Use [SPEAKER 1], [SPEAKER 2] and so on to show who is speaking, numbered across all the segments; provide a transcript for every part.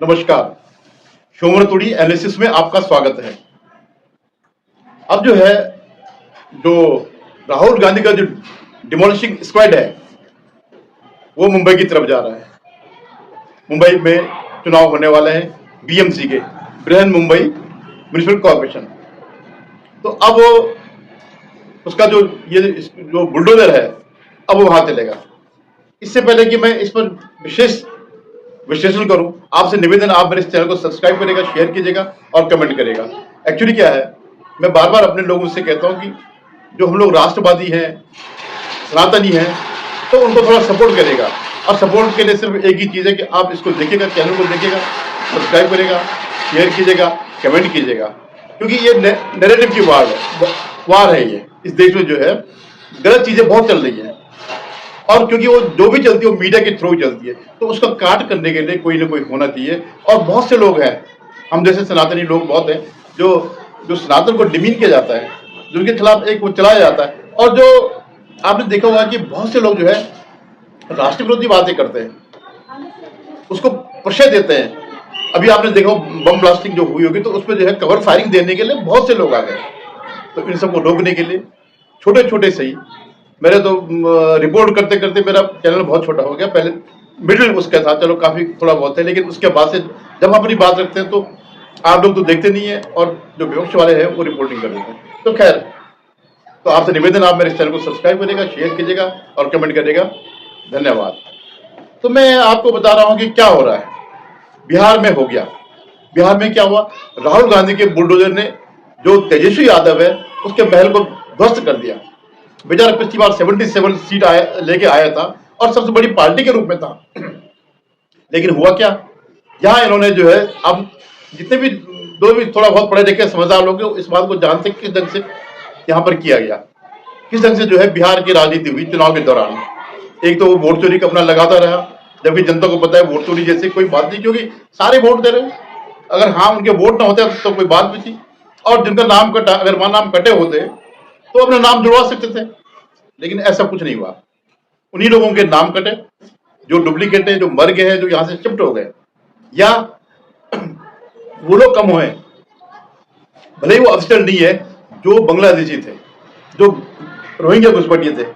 [SPEAKER 1] नमस्कार। शोमर तुड़ी एनालिसिस में आपका स्वागत है। अब जो है, जो राहुल गांधी का जो डिमोलिशिंग स्क्वाड है वो मुंबई की तरफ जा रहा है। मुंबई में चुनाव होने वाले हैं बीएमसी के, बृहन मुंबई म्युनिसिपल कॉर्पोरेशन। तो अब उसका जो बुलडोजर है अब वो वहां चलेगा। इससे पहले कि मैं इस पर विशेष विश्लेषण करूं, आपसे निवेदन, आप मेरे इस चैनल को सब्सक्राइब करेगा, शेयर कीजिएगा और कमेंट करेगा। एक्चुअली क्या है, मैं बार बार अपने लोगों से कहता हूं कि जो हम लोग राष्ट्रवादी हैं, सनातनी हैं, तो उनको थोड़ा सपोर्ट करेगा। और सपोर्ट के लिए सिर्फ एक ही चीज़ है कि आप इसको देखिएगा, चैनल को देखिएगा, सब्सक्राइब करेगा, शेयर कीजिएगा, कमेंट कीजिएगा। क्योंकि ये नैरेटिव की वार है। ये इस देश में जो है गलत चीज़ें बहुत चल रही हैं, और क्योंकि वो जो भी चलती है वो मीडिया के थ्रू चलती है, तो उसका काट करने के लिए कोई ना कोई होना चाहिए। और बहुत से लोग हैं, हम जैसे सनातनी लोग बहुत हैं, जो सनातन को डिमीन किया जाता है, जिनके खिलाफ एक वो चलाया जाता है। और जो आपने देखा होगा कि बहुत से लोग जो है राष्ट्र विरोधी बातें करते हैं, उसको प्रश्रय देते हैं। अभी आपने देखा बम ब्लास्टिंग जो हुई होगी, तो उसमें जो है कवर फायरिंग देने के लिए बहुत से लोग आ गए। तो इन सबको रोकने के लिए छोटे छोटे सही, मेरे तो रिपोर्ट करते करते मेरा चैनल बहुत छोटा हो गया। पहले मिडिल उसका था, चलो काफी थोड़ा बहुत है, लेकिन उसके बाद से जब हम अपनी बात रखते हैं तो आप लोग तो देखते नहीं है, और जो विपक्ष वाले हैं वो रिपोर्टिंग कर देते हैं। तो खैर, तो आपसे निवेदन, आप मेरे चैनल को सब्सक्राइब करिएगा, शेयर कीजिएगा और कमेंट करिएगा। धन्यवाद। तो मैं आपको बता रहा हूं कि क्या हो रहा है। बिहार में हो गया। बिहार में क्या हुआ, राहुल गांधी के बुलडोजर ने जो तेजस्वी यादव है उसके महल को ध्वस्त कर दिया। बेचारा पिछली बार 77 सीट लेके आया था और सबसे बड़ी पार्टी के रूप में था। लेकिन हुआ क्या, यहाँ इन्होंने जो है, अब जितने भी भी थोड़ा बहुत पढ़े लिखे समझदार लोग इस बात को जानते किस ढंग से यहाँ पर किया गया, किस ढंग से जो है बिहार की राजनीति हुई चुनाव के दौरान। एक तो वो वोट चोरी का अपना लगाता रहा, जबकि जनता को पता है वोट चोरी जैसे कोई बात नहीं, क्योंकि सारे वोट दे रहे। अगर हाँ उनके वोट ना होते तो कोई बात भी थी, और जिनका नाम कटा, अगर वहां नाम कटे होते तो अपना नाम जुड़वा सकते थे। लेकिन ऐसा कुछ नहीं हुआ। उन्हीं लोगों के नाम कटे जो डुप्लीकेट है, जो मर गए हैं, जो यहां से शिफ्ट हो गए, या वो लोग कम हुए, भले ही वो ऑफिशियल नहीं है, जो बांग्लादेशी थे, जो रोहिंग्या घुसपैठिए थे,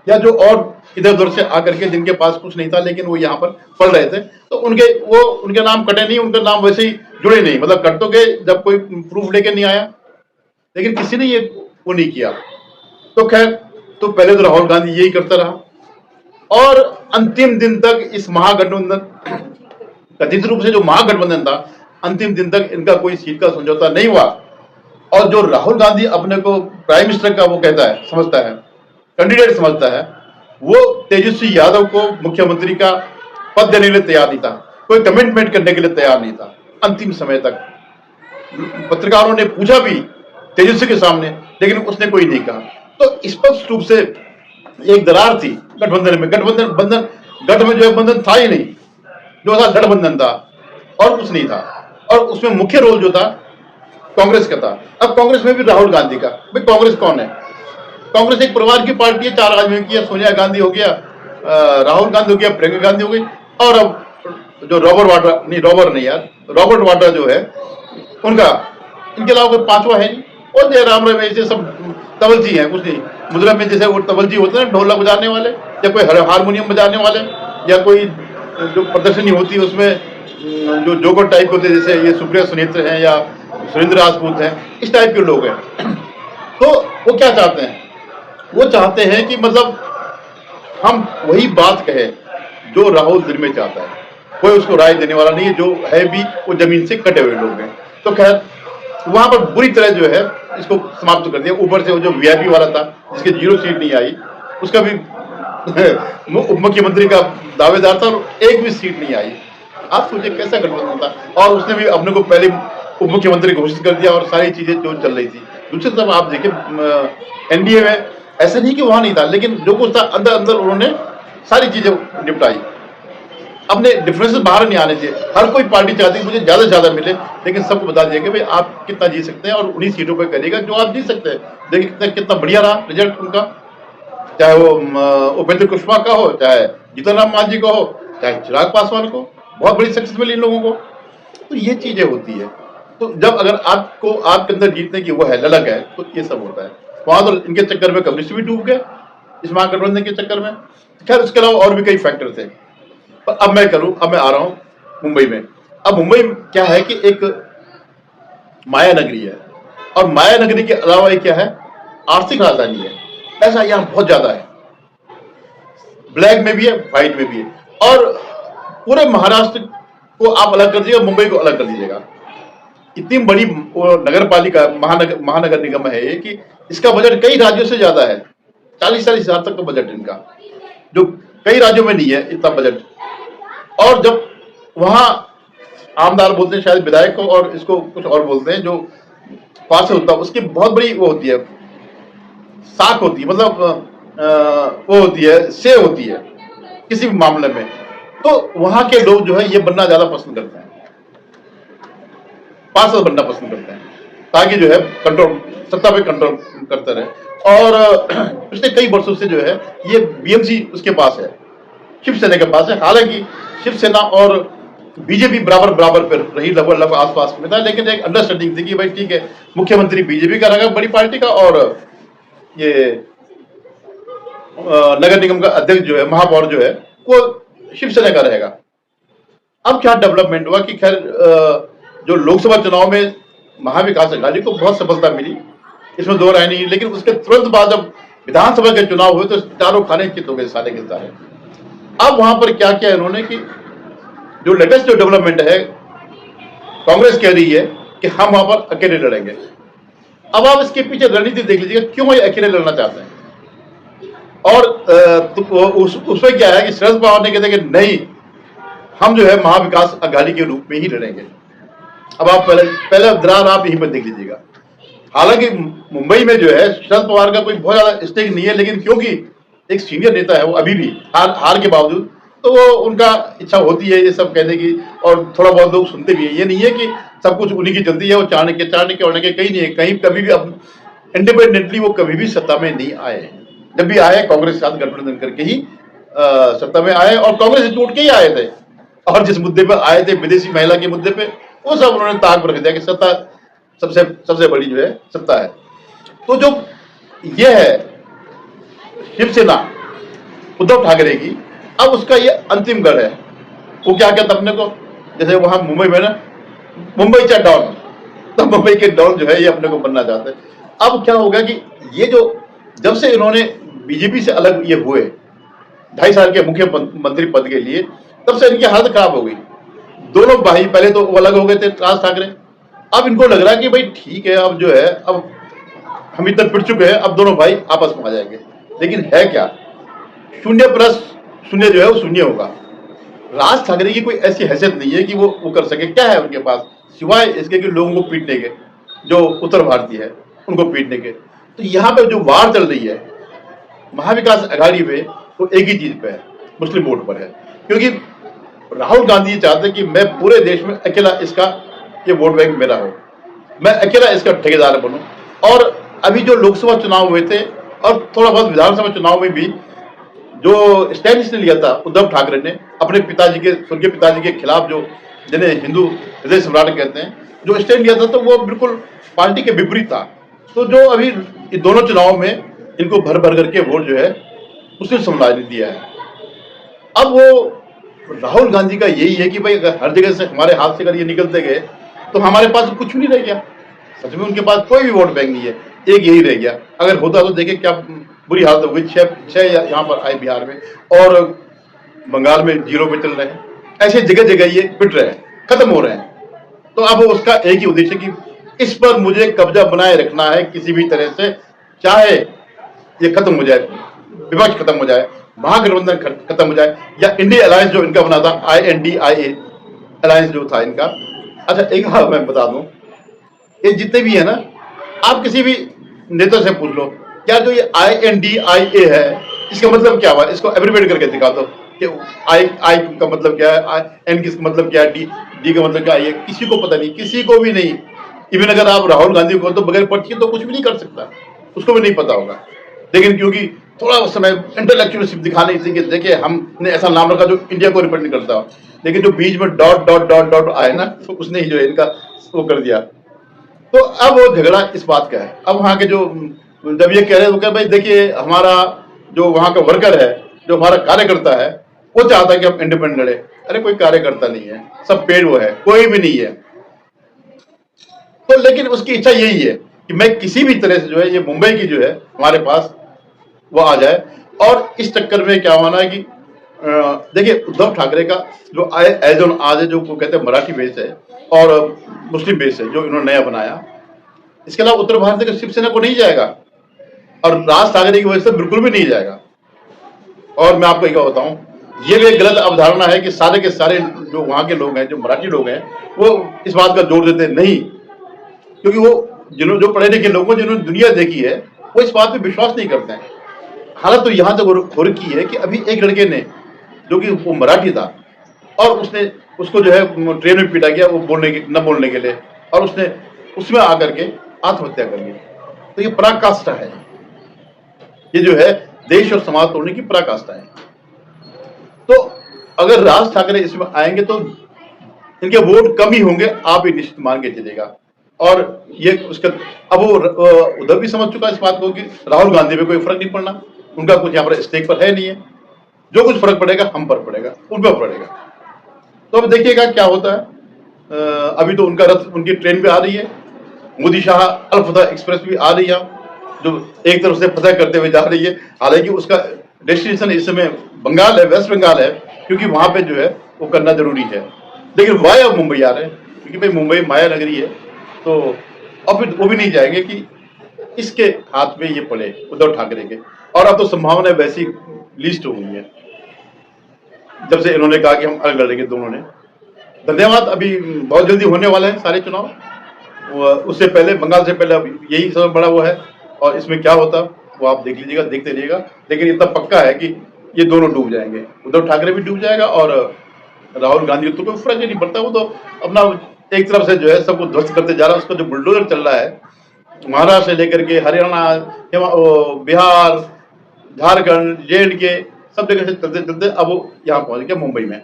[SPEAKER 1] या जो और इधर उधर से आकर के जिनके पास कुछ नहीं था लेकिन वो यहाँ पर पढ़ रहे थे, तो उनके नाम कटे नहीं, उनके नाम वैसे ही जुड़े नहीं। मतलब कट तो गए जब कोई प्रूफ लेके नहीं आया, लेकिन किसी ने ये वो नहीं किया। तो खैर, तो पहले तो राहुल गांधी यही करता रहा, और अंतिम दिन तक इस महागठबंधन, कथित रूप से जो महागठबंधन था, अंतिम दिन तक इनका कोई सीट का समझौता नहीं हुआ। और जो राहुल गांधी अपने को प्राइम मिनिस्टर का वो कहता है, समझता है, कैंडिडेट समझता है, वो तेजस्वी यादव को मुख्यमंत्री का पद देने के लिए तैयार नहीं था, कोई कमिटमेंट करने के लिए तैयार नहीं था। अंतिम समय तक पत्रकारों ने पूछा भी तेजस्वी के सामने, लेकिन उसने कोई नहीं कहा। तो स्पष्ट रूप से एक दरार थी गठबंधन में। गठ में जो है बंधन था ही नहीं, जो था गठबंधन था और कुछ नहीं था। और उसमें मुख्य रोल जो था कांग्रेस का था। अब कांग्रेस में भी राहुल गांधी का, भाई कांग्रेस कौन है? कांग्रेस एक परिवार की पार्टी है, 4 आदमियों की है। सोनिया गांधी हो गया, राहुल गांधी हो गया, प्रियंका गांधी हो गई, और अब जो रॉबर्ट वाड्रा जो है उनका, इनके अलावा कोई पांचवा है नहीं। और जयराम रमेश जैसे सब तवलजी हैं, कुछ नहीं। मुद्रा में जैसे वो तवलजी होते हैं ढोलक बजाने वाले, या कोई हारमोनियम बजाने वाले, या कोई जो प्रदर्शनी होती है उसमें जो जोकर टाइप होते हैं, जैसे ये सुप्रिया सुनेत्र हैं या सुरेंद्र राजपूत हैं, इस टाइप के लोग हैं। तो वो क्या चाहते हैं? वो चाहते हैं कि मतलब हम वही बात कहें जो राहुल दिल में चाहता है। कोई उसको राय देने वाला नहीं है, जो है भी वो जमीन से कटे हुए लोग हैं। तो खैर, वहां पर बुरी तरह जो है इसको समाप्त कर दिया। ऊपर से वो जो वीआईपी वाला था, जिसके 0 सीट नहीं आई, उसका भी उप मुख्यमंत्री का दावेदार था और एक भी सीट नहीं आई। आप सोचिए कैसा गठबंधन था। और उसने भी अपने को पहले उप मुख्यमंत्री घोषित कर दिया, और सारी चीजें जो चल रही थी। दूसरी तरफ आप देखिए एनडीए में ऐसा नहीं कि वहां नहीं था, लेकिन जो कुछ था अंदर अंदर उन्होंने सारी चीजें निपटाई। अपने डिफरेंसेस बाहर नहीं आने चाहिए। हर कोई पार्टी चाहती है मुझे ज्यादा से ज्यादा मिले, लेकिन सबको बता दिया कि भाई आप कितना जी सकते हैं और उन्हीं सीटों पर करिएगा जो आप जी सकते हैं। देखिए कितना बढ़िया रहा रिजल्ट उनका, चाहे वो उपेंद्र कुशवाहा का हो, चाहे जीतन राम मांझी का हो, चाहे चिराग पासवान को। बहुत बड़ी सक्सेस मिली इन लोगों को। तो ये चीजें होती है। तो जब अगर आपको आपके अंदर जीतने की वो है, ललक है, तो ये सब होता है। वहां तो इनके चक्कर में कम्युनिस्ट भी डूब गए, इस महागठबंधन के चक्कर में। खैर उसके अलावा और भी कई फैक्टर थे। पर अब मैं आ रहा हूं मुंबई में। अब मुंबई क्या है कि एक माया नगरी है, और माया नगरी के अलावा ये क्या है, आर्थिक राजधानी है। पैसा यहाँ बहुत ज्यादा है, ब्लैक में भी है, व्हाइट में भी है। और पूरे महाराष्ट्र को आप अलग कर दीजिएगा, मुंबई को अलग कर दीजिएगा। इतनी बड़ी नगर पालिका, महानगर निगम है ये कि इसका बजट कई राज्यों से ज्यादा है। 40-40 हजार तक का बजट इनका, जो कई राज्यों में नहीं है इतना बजट। और जब वहां आमदार बोलते हैं शायद विधायक को, और इसको कुछ और बोलते हैं, जो पास होता है उसकी बहुत बड़ी वो होती है, साख होती है, मतलब वो होती है, से होती है किसी भी मामले में। तो वहां के लोग जो है ये बनना ज्यादा पसंद करते हैं, पार्षद बनना पसंद करते हैं, ताकि जो है कंट्रोल, सत्ता पे कंट्रोल करते रहे। और पिछले कई वर्षों से जो है ये बीएमसी उसके पास है, शिवसेना के पास है। हालांकि शिवसेना और बीजेपी बराबर पर रही, लगभग आसपास में था, लेकिन एक अंडरस्टैंडिंग थी कि भाई ठीक है, मुख्यमंत्री बीजेपी का रहेगा, बड़ी पार्टी का, और ये नगर निगम का अध्यक्ष जो है, महापौर जो है, वो शिवसेना का रहेगा। अब क्या डेवलपमेंट हुआ कि खैर जो लोकसभा चुनाव में महाविकास अघाड़ी को बहुत सफलता मिली, इसमें दो राय नहीं, लेकिन उसके तुरंत बाद जब विधानसभा के चुनाव हुए तो चारों खाने चित हो गए, सारे के सारे। अब वहां पर क्या किया इन्होंने कि जो लेटेस्ट जो डेवलपमेंट है, कांग्रेस कह रही है कि हम वहां पर अकेले लड़ेंगे। अब आप इसके पीछे रणनीति देख लीजिएगा, क्यों ये अकेले लड़ना चाहते हैं। और तो उसमें क्या है कि शरद पवार ने कहते कि नहीं, हम जो है महाविकास अघाड़ी के रूप में ही लड़ेंगे। अब आप पहले दरार आप यहीं पर देख लीजिएगा। हालांकि मुंबई में जो है शरद पवार का कोई बहुत ज्यादा स्टेक नहीं है, लेकिन क्योंकि एक सीनियर नेता है वो, अभी भी हार के बावजूद, तो वो उनका इच्छा होती है ये सब कहने की, और थोड़ा बहुत लोग सुनते भी है। ये नहीं है कि सब कुछ उन्हीं की चलती है, वो चाहने के कहीं नहीं है, कहीं कभी भी अब इंडिपेंडेंटली वो कभी भी सत्ता में नहीं आए। जब भी आए कांग्रेस के साथ गठबंधन करके ही सत्ता में आए, और कांग्रेस से टूट के ही आए थे। और जिस मुद्दे पर आए थे, विदेशी महिला के मुद्दे पे, वो सब उन्होंने ताक पर रख दिया कि सत्ता सबसे बड़ी जो है सत्ता है। तो जो ये है शिवसेना उद्धव ठाकरे की, अब उसका ये अंतिम गढ़ है। वो क्या कहता अपने को, जैसे वहां मुंबई में ना, मुंबई चा डॉन, तो मुंबई के डॉन जो है ये अपने को बनना चाहते हैं। अब क्या होगा कि ये जो, जब से इन्होंने बीजेपी से अलग ये हुए 2.5 साल के मुख्यमंत्री पद के लिए, तब से इनकी हालत खराब हो गई। दोनों भाई पहले तो वो अलग हो गए थे, राज ठाकरे। अब इनको लग रहा है कि भाई ठीक है, अब जो है, अब हम इतना पिट चुके हैं, अब दोनों भाई आपस में आ जाएंगे। लेकिन है क्या, 0+0 जो है वो 0 होगा। राज ठाकरे की कोई ऐसी हैसियत नहीं है कि वो कर सके। क्या है उनके पास सिवाय इसके कि लोगों को पीटने के, जो उत्तर भारतीय है उनको पीटने के। तो यहाँ पे जो वार चल रही है महाविकास अघाड़ी पे, वो एक ही चीज पे है, मुस्लिम वोट पर है। क्योंकि राहुल गांधी चाहते कि मैं पूरे देश में अकेला इसका ये वोट बैंक मेरा हो, मैं अकेला इसका ठेकेदार बनूं। और अभी जो लोकसभा चुनाव हुए थे और थोड़ा बहुत विधानसभा चुनाव में भी जो स्टैंड इसने लिया था उद्धव ठाकरे ने अपने पिताजी के, स्वर्गीय पिताजी के खिलाफ, जो जिन्हें हिंदू हृदय सम्राट कहते हैं, जो स्टैंड लिया था, तो वो बिल्कुल पार्टी के विपरीत था। तो जो अभी इन दोनों चुनाव में इनको भर भर करके वोट जो है मुस्लिम समुदाय ने दिया है। अब वो राहुल गांधी का यही है कि भाई अगर हर जगह से हमारे हाथ से अगर ये निकलते गए तो हमारे पास कुछ भी नहीं रह गया। सच में उनके पास कोई भी वोट बैंक नहीं है, एक यही रह गया। अगर होता तो देखिए क्या बुरी हालत हो गई। 6 यहाँ पर आए बिहार में, और बंगाल में 0 पे चल रहे हैं। ऐसे जगह जगह ये पिट रहे हैं, खत्म हो रहे हैं। तो अब उसका एक ही उद्देश्य कि इस पर मुझे कब्जा बनाए रखना है किसी भी तरह से, चाहे ये खत्म हो जाए, विपक्ष खत्म हो जाए, महागठबंधन खत्म हो जाए, या इंडिया अलायंस जो इनका बना था, INDIA अलायंस जो था इनका। अच्छा एक बात मैं बता दूं, ये जितने भी है ना, आप किसी भी नेता से पूछ लो, क्या जो ये INDIA है इसका मतलब क्या हुआ, इसको एब्रिवेट करके दिखा दो कि I का मतलब क्या है, N का मतलब क्या है, D का मतलब क्या है। किसी को पता नहीं, किसी को भी नहीं। इवन अगर आप राहुल गांधी को तो बगैर पर्ची तो कुछ भी नहीं कर सकता, उसको भी नहीं पता होगा। लेकिन क्योंकि थोड़ा उस समय इंटेलेक्चुअल दिखाने थी कि देखिए हमने ऐसा नाम रखा जो इंडिया को रिप्रेजेंट करता हो, लेकिन जो बीच में डॉट डॉट डॉट डॉट आए ना, तो उसने ही जो है इनका वो कर दिया। तो अब वो झगड़ा इस बात का है। अब वहां के जो जब ये कह रहे हैं तो कह भाई देखिए हमारा जो वहां का वर्कर है, जो हमारा कार्यकर्ता है, वो चाहता है कि हम इंडिपेंडेंट लड़े। अरे कोई कार्यकर्ता नहीं है, सब पेड़ वो है, कोई भी नहीं है। तो लेकिन उसकी इच्छा यही है कि मैं किसी भी तरह से जो है ये मुंबई की जो है हमारे पास वो आ जाए। और इस चक्कर में क्या होना है कि देखिए उद्धव ठाकरे का जो एज ऑन आज जो कहते हैं मराठी बेस है और मुस्लिम बेस है जो इन्होंने नया बनाया, इसके अलावा उत्तर भारत के शिवसेना को नहीं जाएगा और राज ठाकरे की वजह से बिल्कुल भी नहीं जाएगा। और मैं आपको एक बताऊं, ये भी एक गलत अवधारणा है कि सारे के सारे जो वहां के लोग हैं, जो मराठी लोग हैं, वो इस बात का जोर देते नहीं, क्योंकि वो जिन्होंने जो पढ़े लिखे लोगों जिन्होंने दुनिया देखी है वो इस बात पे विश्वास नहीं करते हैं। हालत तो यहां तक हो रखी है कि अभी एक लड़के ने, जो कि वो मराठी था, और उसने उसको जो है ट्रेन में पीटा गया वो न बोलने के लिए, और उसने उसमें आकर के आत्महत्या कर ली। तो ये पराकाष्ठा है, ये जो है देश और समाज तोड़ने की पराकाष्ठा है। तो अगर राज ठाकरे इसमें आएंगे तो इनके वोट कम ही होंगे, आप ही निश्चित मान के चलेगा। और ये उसका अब वो उद्धव भी समझ चुका है इस बात को कि राहुल गांधी पे कोई फर्क नहीं पड़ना, उनका कुछ यहाँ पर स्टेक पर है नहीं है, जो कुछ फर्क पड़ेगा हम पर पड़ेगा, उन पर पड़ेगा। तो अब देखिएगा क्या होता है। अभी तो उनका रथ, उनकी ट्रेन भी आ रही है, मोदी शाह अल फतह एक्सप्रेस भी आ रही है, जो एक तरफ से फतह करते हुए जा रही है। हालांकि उसका डेस्टिनेशन इस समय बंगाल है, वेस्ट बंगाल है, क्योंकि वहां पे जो है वो करना जरूरी है। लेकिन वाया मुंबई आ रहे हैं, क्योंकि भाई मुंबई माया नगरी है। तो अब फिर वो भी नहीं जाएंगे कि इसके हाथ में ये पड़े उद्धव ठाकरे के। और अब तो संभावना वैसी लिस्ट हो गई है, जब से इन्होंने कहा कि हम अलग लड़ेंगे दोनों ने। धन्यवाद। अभी बहुत जल्दी होने वाले हैं सारे चुनाव, उससे पहले, बंगाल से पहले अब यही सबसे बड़ा वो है। और इसमें क्या होता वो आप देख लीजिएगा, देखते रहिएगा। लेकिन इतना पक्का है कि ये दोनों डूब जाएंगे, उद्धव ठाकरे भी डूब जाएगा और राहुल गांधी तो कोई फर्क ही नहीं पड़ता। वो तो अपना एक तरफ से जो है सबको ध्वस्त करते जा रहा है। उसका जो बुलडोजर चल रहा है महाराष्ट्र से लेकर के हरियाणा, बिहार, झारखंड, JNK, सब जगह से चलते चलते अब वो यहाँ पहुंच गया मुंबई में।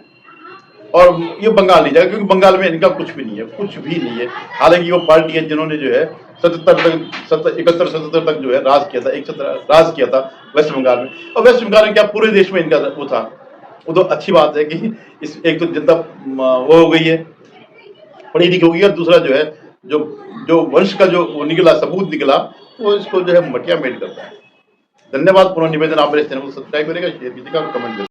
[SPEAKER 1] और ये बंगाल नहीं जाएगा, क्योंकि बंगाल में इनका कुछ भी नहीं है, कुछ भी नहीं है। हालांकि वो पार्टी है जिन्होंने जो है 71-77 तक जो है राज किया था, 71 राज किया था वेस्ट बंगाल में। और वेस्ट बंगाल में क्या पूरे देश में इनका वो था। वो तो अच्छी बात है कि इस एक तो जनता वो हो गई है, पढ़ी लिखी हो गई, और दूसरा जो है जो वंश का जो वो निकला, सबूत निकला, वो इसको जो है मटिया मेट करता है। धन्यवाद। पुनः निवेदन, आप मेरे चैनल को सब्सक्राइब करेगा, शेयर कीजिएगा, कमेंट करेगा।